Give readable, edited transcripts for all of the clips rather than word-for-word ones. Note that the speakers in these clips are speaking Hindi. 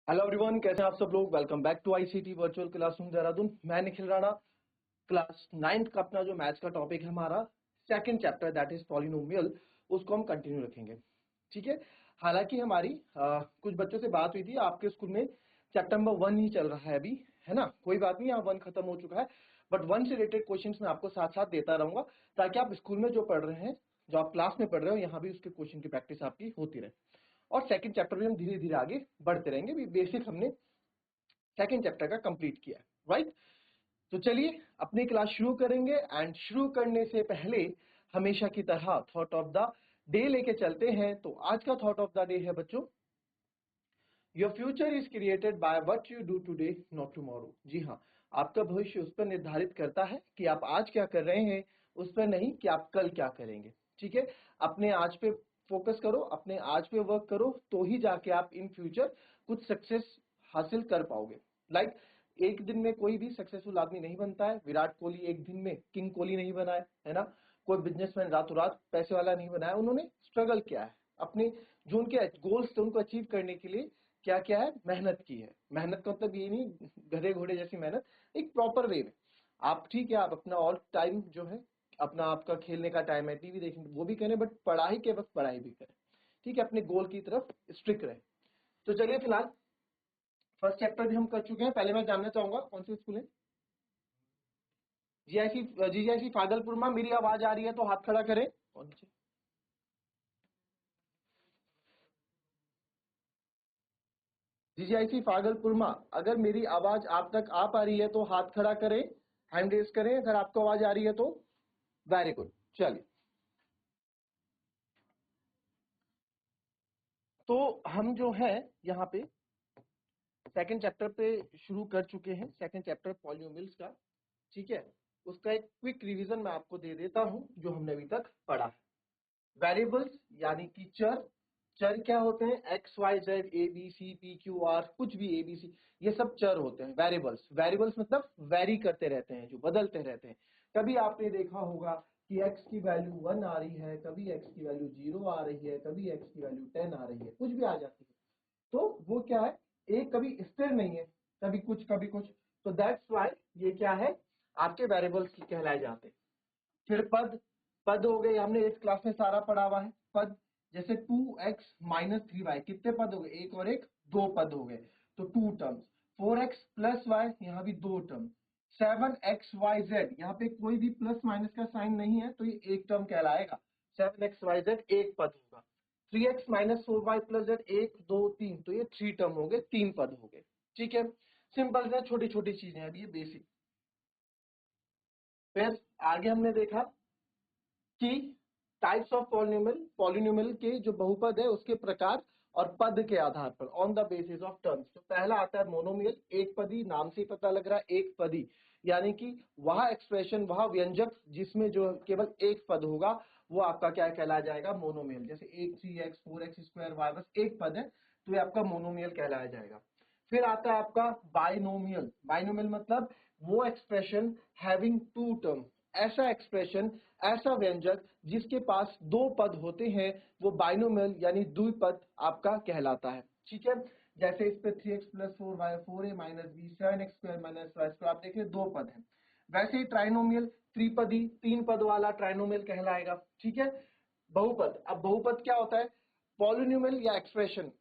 हेलो एवरीवन, कैसे हैं आप सब लोग। Welcome back to ICT virtual classroom Dehradun. मैं निखिल राणा। क्लास 9th का अपना जो मैथ्स का टॉपिक है हमारा second chapter that is polynomial, उसको हम कंटिन्यू रखेंगे। ठीक है। हालांकि हमारी कुछ बच्चों से बात हुई थी, आपके स्कूल में चैप्टर नंबर 1 ही चल रहा है अभी, है ना। कोई बात नहीं, यहाँ 1 खत्म हो चुका है, बट 1 से रिलेटेड क्वेश्चन मैं आपको साथ साथ देता रहूंगा, ताकि आप स्कूल में जो पढ़ रहे हैं, जो आप क्लास में पढ़ रहे हो, यहाँ भी उसके क्वेश्चन की प्रैक्टिस आपकी होती रहे। और सेकंड चैप्टर में हम धीरे धीरे आगे बढ़ते रहेंगे। बेसिक हमने सेकंड चैप्टर का कंप्लीट किया है, राइट। तो चलिए अपनी क्लास शुरू करेंगे, एंड शुरू करने से पहले हमेशा की तरह थॉट ऑफ द डे लेके चलते हैं। तो आज का थॉट ऑफ द डे है बच्चों, your future is created by what you do today not tomorrow. जी हाँ, आपका भविष्य उस पर निर्धारित करता है कि आप आज क्या कर रहे हैं, उस पर नहीं कि आप कल क्या करेंगे। ठीक है। अपने आज पे फोकस करो, अपने आज पे वर्क करो, तो ही जाके आप इन फ्यूचर कुछ सक्सेस हासिल कर पाओगे। लाइक एक दिन में कोई भी सक्सेसफुल आदमी नहीं बनता है। विराट कोहली एक दिन में किंग कोहली नहीं बना है ना। कोई बिजनेसमैन रातों रात पैसे वाला नहीं बना है। उन्होंने स्ट्रगल किया है, अपने जो उनके गोल्स थे उनको अचीव करने के लिए क्या क्या है, मेहनत की है। मेहनत का मतलब ये नहीं गधे घोड़े जैसी मेहनत, एक प्रॉपर वे में। आप ठीक है, आप अपना ऑल टाइम जो है, अपना आपका खेलने का टाइम है, टीवी देखने वो भी करें, बट पढ़ाई के वक्त पढ़ाई भी करें। ठीक है, अपने गोल की तरफ स्ट्रिक्ट रहे। तो चलिए फिलहाल फर्स्ट चैप्टर भी हम कर चुके हैं। पहले मैं जानना चाहूंगा कौन सी स्कूल है। जीआईसी फागलपुर में मेरी आवाज आ रही है तो हाथ खड़ा करें। कौन सी? जीजीआईसी फागलपुर में अगर मेरी आवाज आप तक आ पा रही है तो हाथ खड़ा करें, हैंड रेस करें अगर आपको आवाज आ रही है तो। Very good. चलिए, तो हम जो है यहाँ पे सेकंड चैप्टर पे शुरू कर चुके हैं, सेकंड चैप्टर पॉलिनोमियल्स का। ठीक है, उसका एक क्विक रिवीजन मैं आपको दे देता हूं जो हमने अभी तक पढ़ा है। वेरिएबल्स यानी कि चर। चर क्या होते हैं? X y z a b c p q r, कुछ भी ए बी सी, ये सब चर होते हैं। वेरिएबल्स, वेरिएबल्स मतलब वेरी करते रहते हैं, जो बदलते रहते हैं। कभी आपने देखा होगा कि x की वैल्यू 1 आ रही है, कभी x की वैल्यू 0 आ रही है, कभी x की वैल्यू 10 आ रही है, कुछ भी आ जाती है। तो वो क्या है, एक कभी स्थिर नहीं है, कभी कुछ कभी कुछ। तो दैट्स वाई ये क्या है, आपके वेरिएबल्स की कहलाए जाते हैं। फिर पद। पद हो गए, हमने इस क्लास में सारा पढ़ा हुआ है। पद जैसे 2x माइनस 3y, कितने पद हो गए? एक और एक, दो पद हो गए, तो 2 टर्म्स। 4x प्लस वाई, यहाँ भी 2 टर्म। 7xyz, यहाँ पे कोई भी प्लस माइनस का साइन नहीं है, तो ये एक टर्म कहलाएगा। 7xyz एक पद होगा। 3x minus 4y plus Z, एक दो तीन, तो ये 3 टर्म हो गए, 3 पद हो गए। ठीक है, सिंपल है, छोटी छोटी चीजें हैं, ये बेसिक। फिर आगे हमने देखा कि टाइप्स ऑफ पॉलिनोमियल, पॉलिनोमियल के जो बहुपद है उसके प्रकार और पद के आधार पर, on the basis of terms. तो पहला आता है मोनोमियल, एक पदी, नाम से ही पता लग रहा है एक पदी, यानी कि वह एक्सप्रेशन, वह व्यंजक जिसमें जो केवल एक पद होगा, वो आपका क्या कहलाया जाएगा? मोनोमियल। जैसे 3x 4x स्क्वायर वाई, बस एक पद है, तो ये आपका मोनोमियल कहलाया जाएगा। फिर आता है आपका बाइनोमियल। बाइनोमियल मतलब वो एक्सप्रेशन हैविंग टू टर्म, ऐसा एक्सप्रेशन, ऐसा व्यंजक जिसके पास दो पद होते हैं, वो बाइनोमियल यानी द्विपद आपका कहलाता है। ठीक है, जैसे इस पे 3x plus 4y, 4a minus b, 7x square minus y square, आप देखिए दो पद है। वैसे ही ट्राइनोमियल, त्रिपदी, तीन पद वाला ट्राइनोमियल कहलाएगा। ठीक है। बहुपद, अब बहुपद क्या होता है? पॉलिनोमियल या एक्सप्रेशन,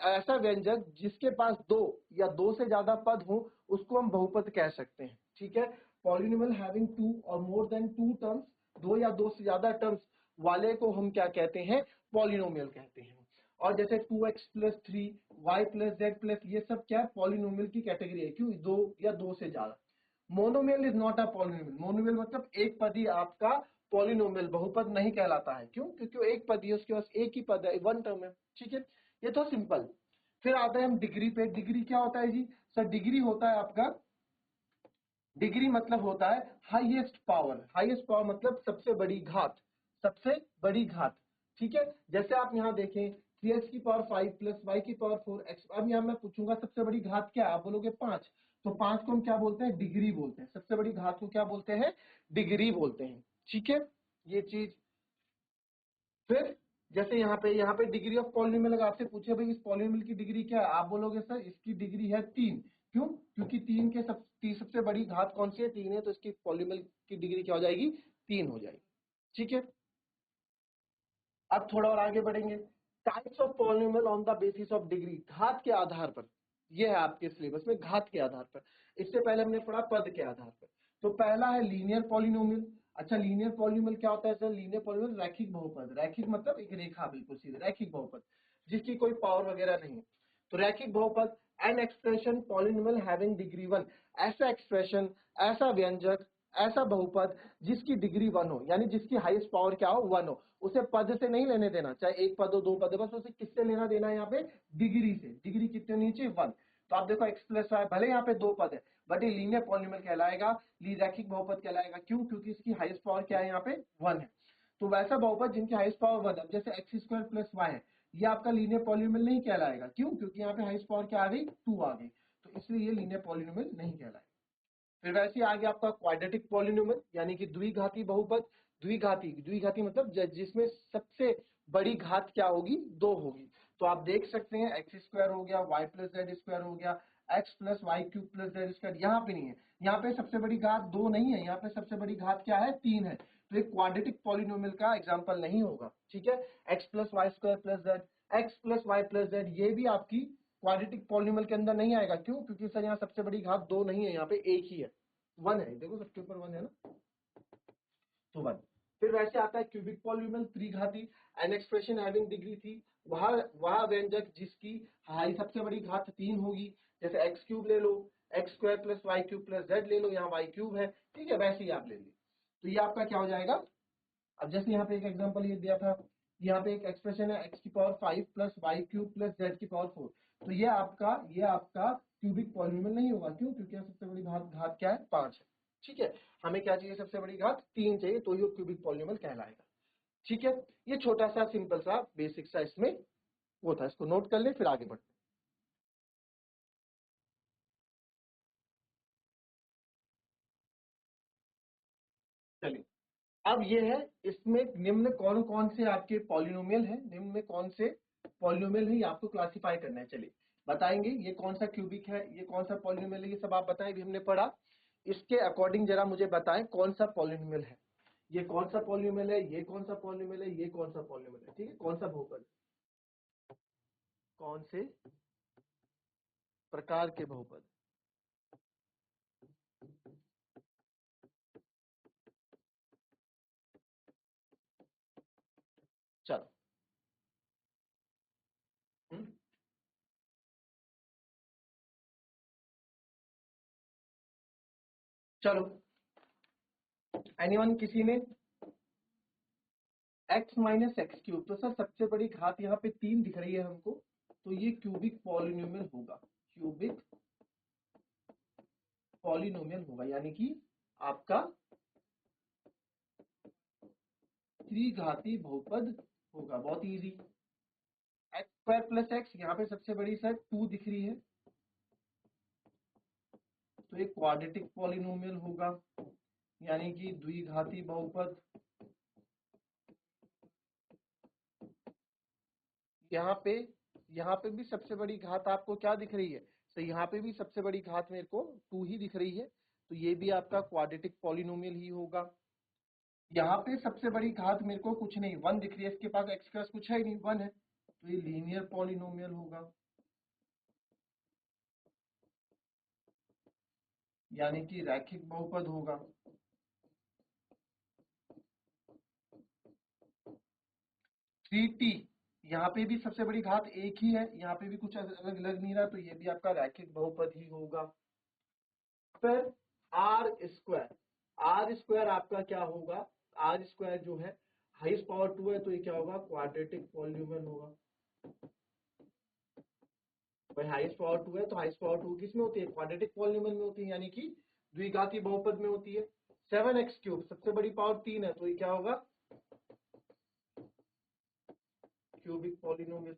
ऐसा व्यंजक जिसके पास दो या दो से ज्यादा पद हो, उसको हम बहुपद कह सकते हैं। ठीक है। पॉलिनोमियल हैविंग टू और मोर देन टू टर्म्स, दो या दो से ज्यादा टर्म्स वाले को हम क्या कहते हैं? पॉलिनोमियल कहते हैं। और जैसे 2x plus 3 y plus z plus, ये सब क्या है? पॉलिनोमियल की कैटेगरी है। क्यों? दो या दो से ज्यादा। Monomial is not a polynomial. Monomial मतलब एक पदी आपका पॉलिनोमियल, बहुपद नहीं कहलाता है। क्यों? क्योंकि वो एक पदी है, उसके पास एक ही पद है, वन टर्म है। ठीक है, ये तो सिंपल। फिर आते हैं हम डिग्री पे। डिग्री क्या होता है जी? सर डिग्री होता है आपका, डिग्री मतलब होता है हाईएस्ट पावर। हाईएस्ट पावर मतलब सबसे बड़ी घात, सबसे बड़ी घात। ठीक है, जैसे आप यहाँ देखें 3x की पावर 5 प्लस वाई की पावर 4x। अब यहाँ मैं पूछूंगा सबसे बड़ी घात क्या है, आप बोलोगे 5, तो 5 को हम क्या बोलते हैं? डिग्री बोलते हैं। सबसे बड़ी घात को क्या बोलते हैं? डिग्री बोलते हैं। ठीक है, ये चीज। फिर जैसे यहाँ पे डिग्री ऑफ पॉलिनोमियल अगर आपसे पूछे भाई इस पॉलिनोमियल की डिग्री क्या है, आप बोलोगे सर इसकी डिग्री है 3। क्यों? क्योंकि 3 के सबसे बड़ी घात कौन सी है? 3 है, तो इसकी पॉलिनोमियल की डिग्री क्या हो जाएगी? 3 हो जाएगी। ठीक है, अब थोड़ा और आगे बढ़ेंगे। Types of polynomial on the basis of degree, घात के आधार पर। ये है आपके सिलेबस में, घात के आधार पर। इससे पहले हमने पढ़ा पद के आधार पर। तो पहला है लीनियर पॉलिनोमियल। अच्छा, लीनियर पॉलिनोमियल क्या होता है सर? लीनियर पॉलिनोमियल रैखिक बहुपद। रैखिक मतलब एक रेखा, बिल्कुल सीधे रैखिक बहुपद जिसकी कोई पावर वगैरह नहीं है। तो रैखिक बहुपद an expression polynomial having degree 1, ऐसा एक्सप्रेशन, ऐसा व्यंजक, ऐसा बहुपद जिसकी डिग्री 1 हो, यानी जिसकी हाईएस्ट पावर क्या हो? 1 हो। उसे पद से नहीं लेने देना, चाहे एक पद हो, दो पद हो, बस उसे किससे लेना देना है? यहाँ पे डिग्री से। डिग्री कितने नीचे? 1। तो आप देखो एक्स प्लस वाई, भले यहाँ पे दो पद है बट ये लीनियर पॉलिनोमियल कहलाएगा, रैखिक बहुपद कहलाएगा। क्यों? क्योंकि इसकी हाईएस्ट पावर क्या है? यहाँ पे 1 है। तो वैसा बहुपद जिनकी हाईएस्ट पावर 1 है, जैसे एक्स स्क्वायर प्लस वाई है, ये आपका लीनियर पॉलिनोमियल नहीं कहलाएगा। क्यों? क्योंकि यहाँ पे हाईएस्ट पावर क्या आ गई? 2 आ गई। तो इसलिए ये लीनियर पॉलिनोमियल नहीं कहलाएगा। फिर वैसे ही आगे आपका क्वाड्रेटिक पॉलिनोमियल, यानी कि द्विघाती बहुपद। द्विघाती, द्विघाती मतलब जिसमें सबसे बड़ी घात क्या होगी? 2 होगी। तो आप देख सकते हैं एक्स स्क्वायर हो गया, वाई प्लस जेड स्क्वायर हो गया, x plus y cube plus z square. यहाँ पे नहीं है, यहाँ पे सबसे बड़ी घात 2 नहीं है, यहाँ पे सबसे बड़ी घात क्या है? 3 है। तो एक क्वाड्रेटिक पॉलिनोमियल का एग्जाम्पल नहीं होगा। ठीक है, x plus y square plus z, x plus y plus z, ये भी आपकी क्वाड्रेटिक पॉलिनोमियल के अंदर नहीं आएगा। क्यों? क्योंकि सर यहाँ सबसे बड़ी घात 2 नहीं है, यहाँ पे एक ही है, 1 है। देखो सबके ऊपर 1 है ना, तो 1। फिर वैसे आता है क्यूबिक पॉलिनोमियल, त्रिघाती, एन एक्सप्रेशन हैविंग डिग्री 3, वह व्यंजक जिसकी हाई सबसे बड़ी घात 3 होगी। जैसे एक्स क्यूब ले लो, x square plus y cube plus z ले लो, यहाँ वाई क्यूब है। ठीक है, वैसे ही आप ले लीजिए। तो ये आपका क्या हो जाएगा? अब जैसे यहाँ पे एक एग्जांपल ये दिया था, यहाँ पे एक एक्सप्रेशन है एक्स की power 5 plus y cube plus z की पावर 4। तो ये आपका क्यूबिक पॉलिनोमियल नहीं होगा। क्यों? क्योंकि यहाँ सबसे बड़ी घात घात क्या है? 5 है। ठीक है, हमें क्या चाहिए? सबसे बड़ी घात 3 चाहिए, तो ये क्यूबिक पॉलिनोमियल कहलाएगा। ठीक है, ये छोटा सा सिंपल सा बेसिक सा इसमें वो था, इसको नोट कर ले, फिर आगे बढ़ते हैं। चलिए, अब ये है, इसमें निम्न कौन कौन से आपके पॉलिनोमियल है, निम्न में कौन से पॉलिनोमियल है, ये आपको क्लासिफाई करना है। चलिए बताएंगे, ये कौन सा क्यूबिक है, ये कौन सा पॉलिनोमियल है, ये सब आप बताएं, भी हमने पढ़ा। इसके अकॉर्डिंग जरा मुझे बताएं कौन सा पॉलिनोमियल है, ये कौन सा पॉलिनोमियल है, ये कौन सा पॉलिनोमियल है, ये कौन सा पॉलिनोमियल है। ठीक है, कौन सा बहुपद, कौन से प्रकार के बहुपद। चलो, हम्म, चलो, एनीवन, किसी ने? एक्स माइनस एक्स क्यूब, तो सर सबसे बड़ी घात यहाँ पे 3 दिख रही है हमको, तो ये क्यूबिक पॉलिनोमियल होगा। क्यूबिक पॉलिनोमियल होगा, यानी कि आपका त्रिघाती बहुपद होगा। बहुत easy. X square plus x, यहाँ पे सबसे बड़ी सर 2 दिख रही है, तो एक क्वाड्रेटिक पॉलिनोमियल होगा, यानी कि द्विघाती बहुपद। यहाँ पे यहाँ पे भी सबसे बड़ी घात आपको क्या दिख रही है? तो यहाँ पे भी सबसे बड़ी घात मेरे को 2 ही दिख रही है, तो ये भी आपका क्वाड्रेटिक पॉलिनोमियल ही होगा। यहाँ पे सबसे बड़ी घात मेरे को कुछ नहीं, 1 दिख रही है, इसके पास एक्स के पास कुछ है ही नहीं, 1 है, तो ये लीनियर पॉलिनोमियल होगा, यानी कि रैखिक बहुपद होगा। 3t, यहाँ पे भी सबसे बड़ी घात एक ही है, यहाँ पे भी कुछ अलग लग नहीं रहा, तो ये भी आपका रैखिक बहुपद ही होगा। फिर आर स्क्वायर, आर स्क्वायर आपका क्या होगा? आर स्क्वायर जो है हाईएस्ट पावर 2 है, तो ये क्या होगा? क्वाड्रेटिक पॉलिनोमियल होगा। भाई हाईएस्ट पावर 2 है, तो हाईएस्ट पावर 2 किस में होती है? क्वाड्रेटिक पॉलिनोमियल में होती है, यानी कि द्विघाती बहुपद में होती है। 7x क्यूब, सबसे बड़ी पावर 3 है, तो ये क्या होगा? Cubic polynomial.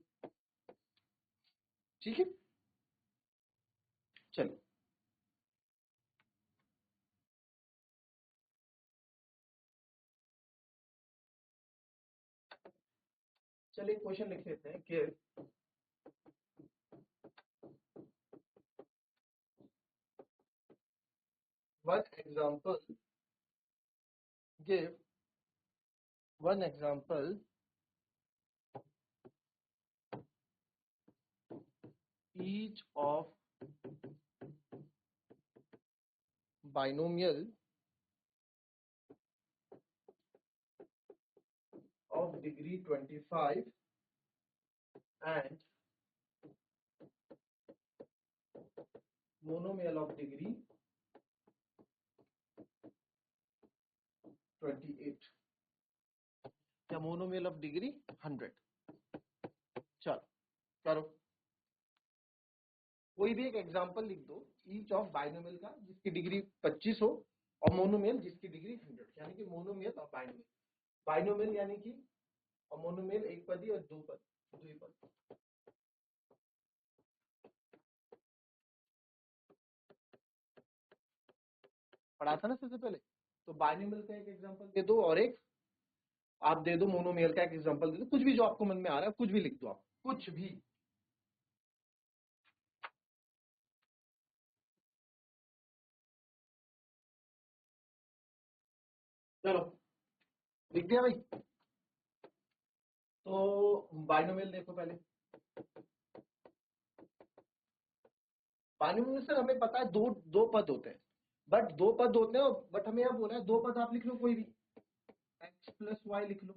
ठीक है, चलो। चलिए क्वेश्चन लिख लेते हैं कि one example give one example each of binomial of degree 25 and monomial of degree 28 या monomial of degree 100। चलो करो, कोई भी एक एग्जांपल लिख दो ईच ऑफ बाइनोमियल का जिसकी डिग्री 25 हो और मोनोमियल जिसकी डिग्री 100, यानी कि मोनोमियल और बाइनोमियल। बाइनोमियल यानी कि और मोनोमियल एक पदी और दो पद द्विपद। पढ़ा था ना सबसे पहले। तो बाइनोमियल का एक एग्जांपल दे दो और एक आप दे दो मोनोमियल का एक एग्जांपल दे दो, कुछ भी जो आपको मन में आ रहा है कुछ भी लिख दो आप, कुछ भी। चलो लिख दिया भाई। तो बाइनोमियल देखो पहले। बाइनोमियल में सर हमें पता है दो दो पद होते हैं, बट दो पद होते हैं, बट हमें यह बोला है दो पद आप लिख लो कोई भी, x प्लस वाई लिख लो।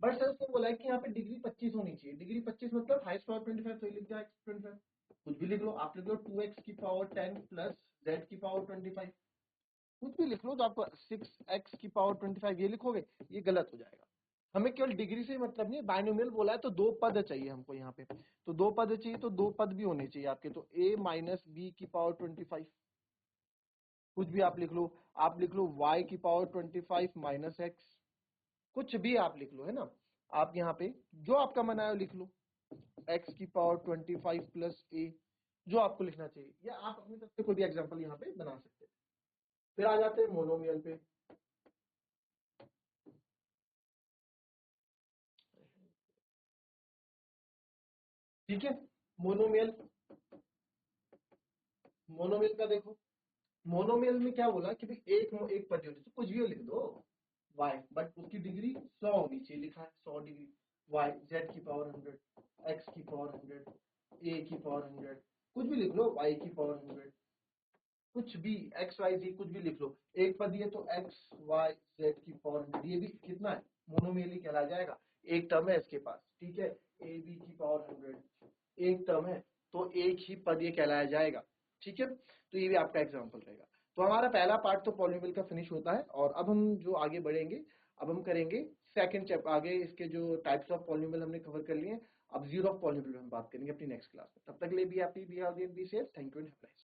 बट सर उसने बोला है कि यहाँ पे डिग्री 25 होनी चाहिए। डिग्री 25 मतलब हाईएस्ट पावर 25, तो लिख दिया x 25। कुछ भी लिख लो, आप लिख लो 2x की पावर 10 प्लस z की पावर 25। कुछ भी लिख लो, तो आपको 6x की पावर 25 ये लिखोगे, ये गलत हो जाएगा। हमें केवल डिग्री से मतलब नहीं, बाइनोमियल बोला है तो दो पद चाहिए हमको यहाँ पे। तो दो पद चाहिए तो दो पद भी होने चाहिए आपके। तो a माइनस बी की पावर 25, कुछ भी आप लिख लो। आप लिख लो y की पावर 25 माइनस x, कुछ भी आप लिख लो, है ना। आप यहाँ पे जो आपका मन आया लिख लो, x की पावर 25 प्लस a, जो आपको लिखना चाहिए, या आप अपनी तरफ से कोई भी एग्जांपल यहाँ पे बना सकते हैं। फिर आ जाते हैं मोनोमियल पे। ठीक है, मोनोमियल। मोनोमियल का देखो, मोनोमियल में क्या बोला कि भाई एक एक पद होती है, तो कुछ भी लिख दो y, बट उसकी डिग्री 100 होनी चाहिए, लिखा है 100 डिग्री। y z की पावर 100, x की पावर 100, a की पावर 100, कुछ भी लिख लो, y की पावर 100, कुछ भी x y z कुछ भी लिख लो। एक पद है तो x y z की पावर 100, ये भी कितना है, मोनोमियल ही कहलाया जाएगा। एक टर्म है इसके पास, ठीक है, a b की पावर 100, एक टर्म है तो एक ही पद ये कहलाया जाएगा। ठीक है, तो ये भी आपका एग्जाम्पल रहेगा। तो हमारा पहला पार्ट तो पॉलिनोमियल का फिनिश होता है, और अब हम जो आगे बढ़ेंगे, अब हम करेंगे सेकंड चैप्टर। आगे इसके जो टाइप्स ऑफ पॉलिनोमियल हमने कवर कर लिए, अब जीरो ऑफ पॉलिनोमियल हम बात करेंगे अपनी नेक्स्ट क्लास में। तब तक के लिए भी happy, be healthy and be safe. Thank you and have a nice day.